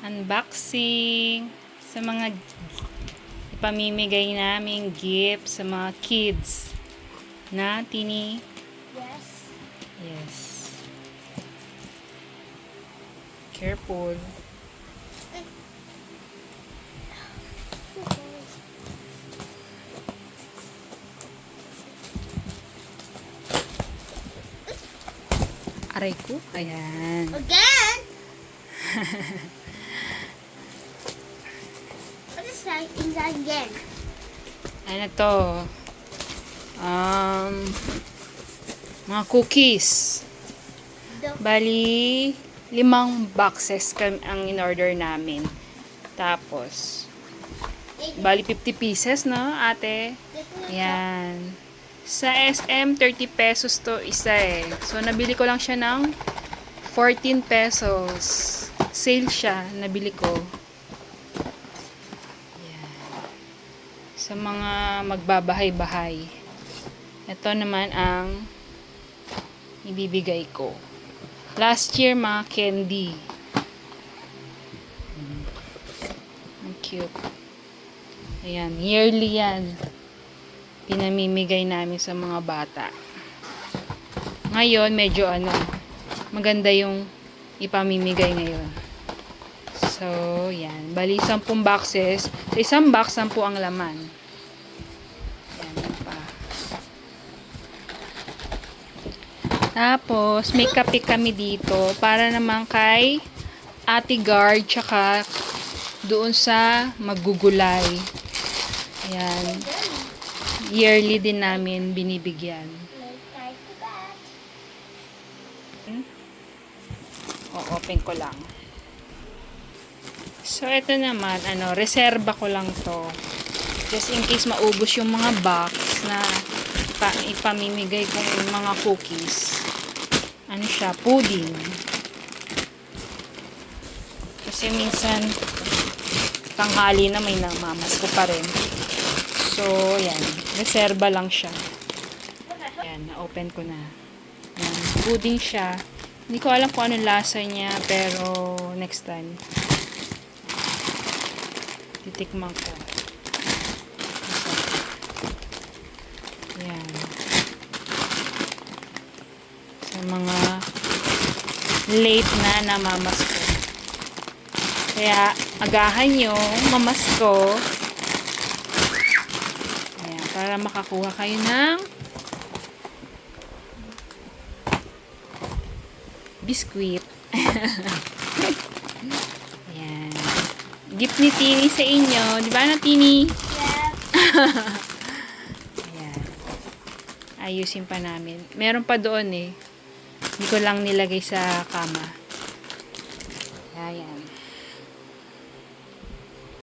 unboxing sa mga ipamimigay naming gift sa mga kids na Tini. Yes. Yes. Careful. Aray ko. Ayan. Again? What is that inside again? Ano to? Mga cookies. Bali, 5 boxes ang in-order namin. Tapos, bali 50 pieces, no, ate? Yan. Sa SM, 30 pesos to isa eh. So, nabili ko lang siya ng 14 pesos. Sale siya, nabili ko. Yan. Sa mga magbabahay-bahay. Ito naman ang ibibigay ko. Last year, mga candy. Ang cute. Ayan, yearly yan. Pinamimigay namin sa mga bata. Ngayon, medyo maganda yung ipamimigay ngayon. So, yan. Bali, 10 boxes. Sa isang box, 10 ang laman. Yan pa. Tapos, may kape kami dito para naman kay Ate Guard tsaka doon sa maggugulay. Ayan. Yearly din namin binibigyan. O-open ko lang. So, ito naman, reserba ko lang to. Just in case maubos yung mga box na ipamimigay kong mga cookies. Ano siya? Pudding. Kasi minsan, tanghali na may namamas ko pa rin. So, yan. Reserba lang siya. Yan, na-open ko na. Yan, pudding siya. Hindi ko alam kung anong lasa niya, pero next time. Titikman ko. Yan. Sa mga late na namamasko. Kaya, agahan nyo, mamasko. Ayan, para makakuha kayo ng biskuit. Ayan. Gift ni Tini sa inyo. Di ba na, Tini? Yeah. Ayan. Ayusin pa namin. Meron pa doon eh. Hindi ko lang nilagay sa kama. Ayan.